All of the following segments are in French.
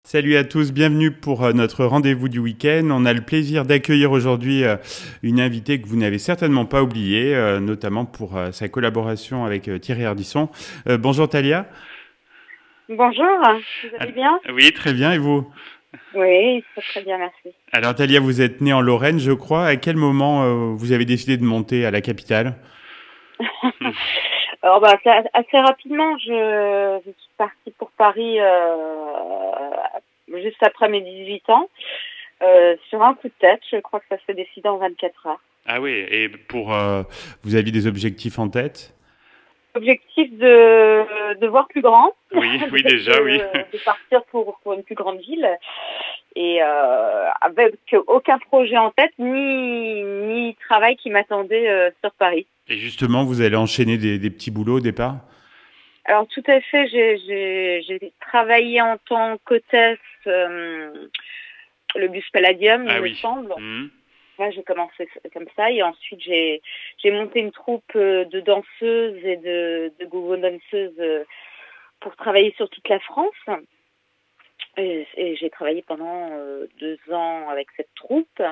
Salut à tous, bienvenue pour notre rendez-vous du week-end. On a le plaisir d'accueillir aujourd'hui une invitée que vous n'avez certainement pas oubliée, notamment pour sa collaboration avec Thierry Ardisson. Bonjour Talia. Bonjour, vous allez bien? Oui, très bien, et vous? Oui, très très bien, merci. Alors Talia, vous êtes née en Lorraine, je crois. À quel moment vous avez décidé de monter à la capitale? Alors assez rapidement, je suis partie pour Paris juste après mes 18 ans, sur un coup de tête. Je crois que ça s'est décidé en 24 heures. Ah oui, et vous aviez des objectifs en tête? Objectif de voir plus grand, Oui, oui déjà, oui. de partir pour une plus grande ville, et avec aucun projet en tête, ni travail qui m'attendait sur Paris. Et justement, vous allez enchaîner des petits boulots au départ? Alors tout à fait, j'ai travaillé en tant qu'hôtesse, le bus Palladium, Ah il me oui. semble. Mhm. Là, j'ai commencé comme ça, et ensuite j'ai monté une troupe de danseuses et de gogo danseuses pour travailler sur toute la France. Et j'ai travaillé pendant 2 ans avec cette troupe.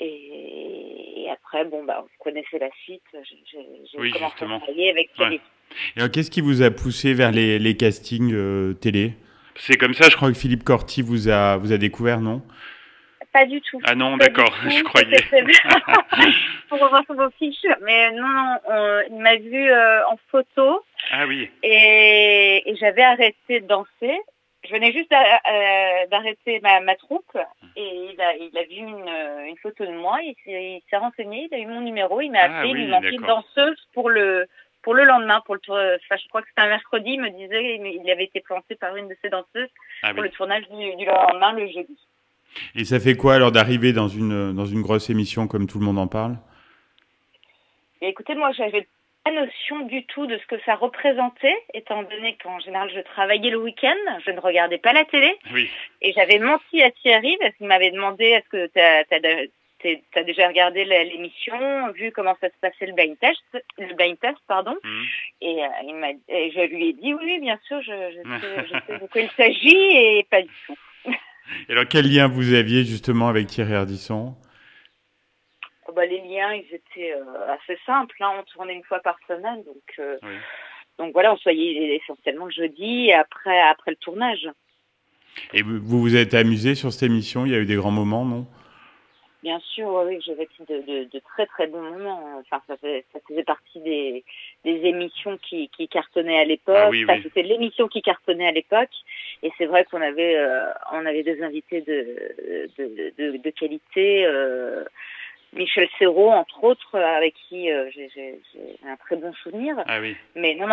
Et après, bon, bah, vous connaissez la suite. J'ai Oui, commencé à justement. travailler avec Ouais. Thierry. Et alors, qu'est-ce qui vous a poussé vers les castings télé? C'est comme ça, je crois que Philippe Corti vous a découvert, non? Pas du tout. Ah non, Pas du d'accord, je tout. croyais. C'était prévu pour revoir sur vos fiches. Mais non, non, il m'a vu en photo Ah oui. et j'avais arrêté de danser. Je venais juste d'arrêter ma troupe et il a vu une photo de moi. Il s'est renseigné, il a eu mon numéro, il m'a Ah appelé, il lui oui, manquait une d'accord. danseuse pour le lendemain, pour le tour. Enfin, je crois que c'était un mercredi. Il me disait il avait été planté par une de ses danseuses Ah pour oui. le tournage du lendemain, le jeudi. Et ça fait quoi alors d'arriver dans une grosse émission comme tout le monde en parle? Et écoutez, moi, j'avais pas notion du tout de ce que ça représentait, étant donné qu'en général, je travaillais le week-end, je ne regardais pas la télé, Oui. et j'avais menti à Thierry parce qu'il m'avait demandé est-ce que t'as déjà regardé l'émission, vu comment ça se passait le blind test, pardon. Mhm. Et et je lui ai dit oui, bien sûr, je sais de quoi il s'agit et pas du tout. Et alors, quel lien vous aviez justement avec Thierry Ardisson? Oh, bah, les liens, ils étaient assez simples, hein. On tournait une fois par semaine, Oui. donc voilà, on se voyait essentiellement le jeudi et après le tournage. Et vous êtes amusé sur cette émission? Il y a eu des grands moments, non? Bien sûr, oui, j'ai vécu de très très bons moments. Enfin, ça faisait partie des émissions qui cartonnaient à Ah l'époque. oui, Enfin, oui. c'était l'émission qui cartonnait à l'époque. Et c'est vrai on avait des invités de qualité. Michel Serrault, entre autres, avec qui j'ai un très bon souvenir. Ah oui. Mais non,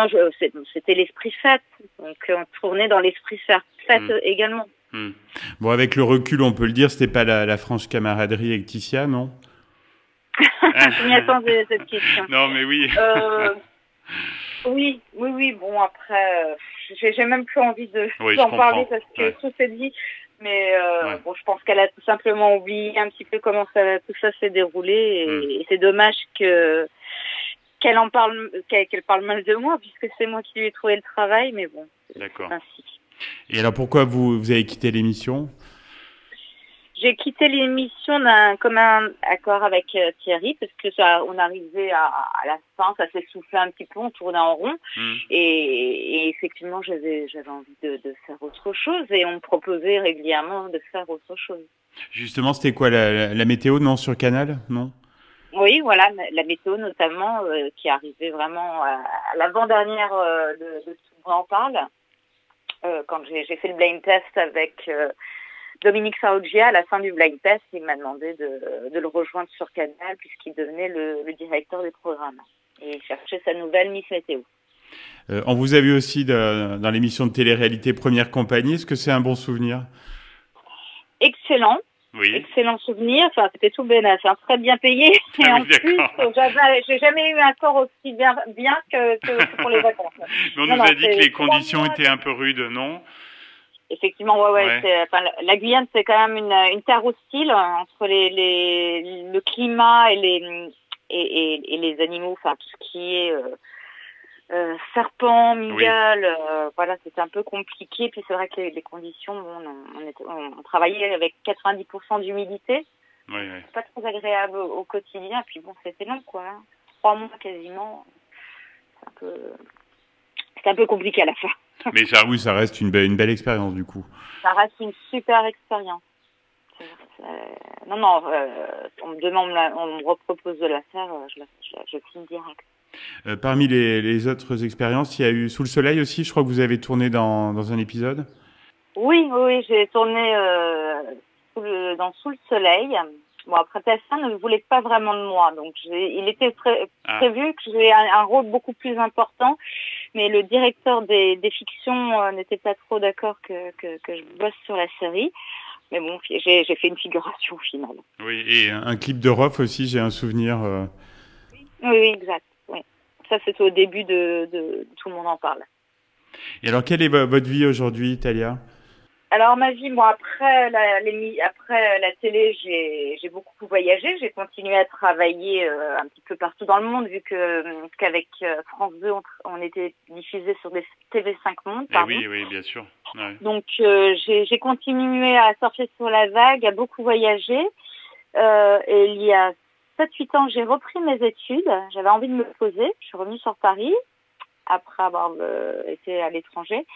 c'était l'esprit fat. Donc, on tournait dans l'esprit fat Mhm. également. Mhm. Bon, avec le recul, on peut le dire, c'était pas la franche camaraderie avec Ticia, non? Je m'y attendais à cette question. Non, mais oui. Oui, oui, oui. Bon, après, j'ai même plus envie Oui, je d'en parler comprends. parce que Ouais. tout s'est dit. Mais Ouais. bon, je pense qu'elle a tout simplement oublié un petit peu comment tout ça s'est déroulé. Mhm. Et c'est dommage qu'elle parle mal de moi puisque c'est moi qui lui ai trouvé le travail. Mais bon, c'est D'accord. ainsi. Et alors, pourquoi vous avez quitté l'émission? J'ai quitté l'émission d'un commun accord avec Thierry parce que on arrivait à la fin, ça s'essoufflait un petit peu, on tournait en rond Mhm. et effectivement j'avais envie de faire autre chose et on me proposait régulièrement de faire autre chose. Justement, c'était quoi la météo, non, sur Canal? Non? Oui, voilà, la météo notamment qui arrivait vraiment à l'avant-dernière de Tout le monde en parle. Quand j'ai fait le blind test avec Dominique Farrugia, à la fin du blind test, il m'a demandé de le rejoindre sur Canal puisqu'il devenait le directeur des programmes. Et il cherchait sa nouvelle Miss Météo. On vous a vu aussi dans l'émission de télé-réalité Première Compagnie. Est-ce que c'est un bon souvenir? Excellent, Oui. excellent souvenir. Enfin, c'était tout bénef, hein, très bien payé. Ah Et oui, en plus, d'accord. j'ai jamais eu un corps aussi bien que pour les vacances. Mais on Non, nous non, a dit que c'est les 3 conditions mois. étaient un peu rudes, non? Effectivement, ouais, Ouais. enfin, la Guyane, c'est quand même une terre hostile entre le climat et les animaux, enfin tout ce qui est serpents, Oui, migales, voilà, c'était un peu compliqué. Puis c'est vrai que les conditions, bon, on travaillait avec 90% d'humidité. oui, oui. C'est pas très agréable au quotidien. Puis bon, c'était long, quoi. 3 mois quasiment. C'était un peu compliqué à la fin. Mais ça, oui, ça reste une belle expérience du coup. Ça reste une super expérience. Non, non, on me demande, on me repropose de la faire, je signe direct. Parmi les autres expériences, il y a eu Sous le soleil aussi. Je crois que vous avez tourné dans un épisode. Oui, oui, oui, j'ai tourné dans Sous le soleil. Bon, après, TF1 ne voulait pas vraiment de moi, donc il était prévu que j'ai un rôle beaucoup plus important, mais le directeur des fictions n'était pas trop d'accord que je bosse sur la série. Mais bon, j'ai fait une figuration au final. Oui, et un clip de Rof aussi, j'ai un souvenir. Oui, oui, exact. Oui. Ça, c'est au début de Tout le monde en parle. Et alors, quelle est votre vie aujourd'hui, Talia? Alors ma vie, bon après la télé, j'ai beaucoup voyagé, j'ai continué à travailler un petit peu partout dans le monde vu qu'avec France 2 on était diffusé sur des TV5 Monde, pardon. Oui, oui, bien sûr. Ouais. Donc j'ai continué à surfer sur la vague, à beaucoup voyager. Et il y a 7-8 ans, j'ai repris mes études. J'avais envie de me poser. Je suis revenue sur Paris après avoir été à l'étranger.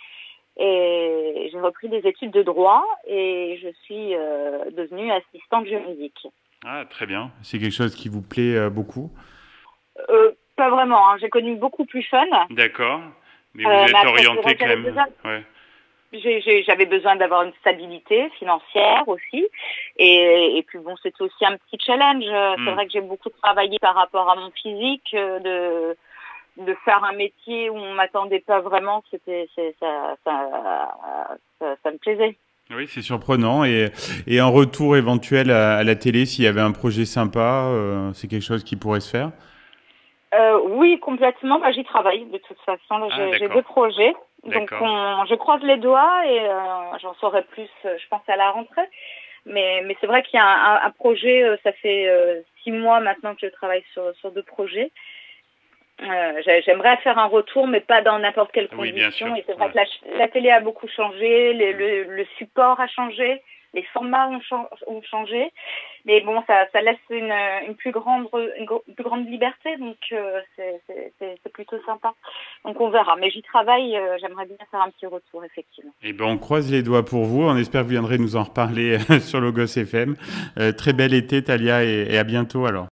Et j'ai repris des études de droit et je suis devenue assistante juridique. Ah, très bien. C'est quelque chose qui vous plaît beaucoup? Pas vraiment, hein. J'ai connu beaucoup plus fun. D'accord. Mais vous êtes orientée quand même. Ouais. J'avais besoin d'avoir une stabilité financière aussi. Et puis bon, c'était aussi un petit challenge. C'est vrai que j'ai beaucoup travaillé par rapport à mon physique, de faire un métier où on m'attendait pas vraiment, ça me plaisait. Oui, c'est surprenant. Et un retour éventuel à la télé, s'il y avait un projet sympa, c'est quelque chose qui pourrait se faire? Oui, complètement. Bah, j'y travaille de toute façon. Là, j'ai 2 projets. Donc je croise les doigts et j'en saurai plus, je pense, à la rentrée. Mais c'est vrai qu'il y a un projet, ça fait 6 mois maintenant que je travaille sur 2 projets. J'aimerais faire un retour, mais pas dans n'importe quelle condition. Et c'est vrai que la télé a beaucoup changé, le support a changé, les formats ont changé. Mais bon, ça laisse une plus grande liberté, donc c'est plutôt sympa. Donc on verra. Mais j'y travaille, j'aimerais bien faire un petit retour, effectivement. Eh ben, on croise les doigts pour vous. On espère que vous viendrez nous en reparler sur Logos FM. Très bel été, Talia, et à bientôt alors.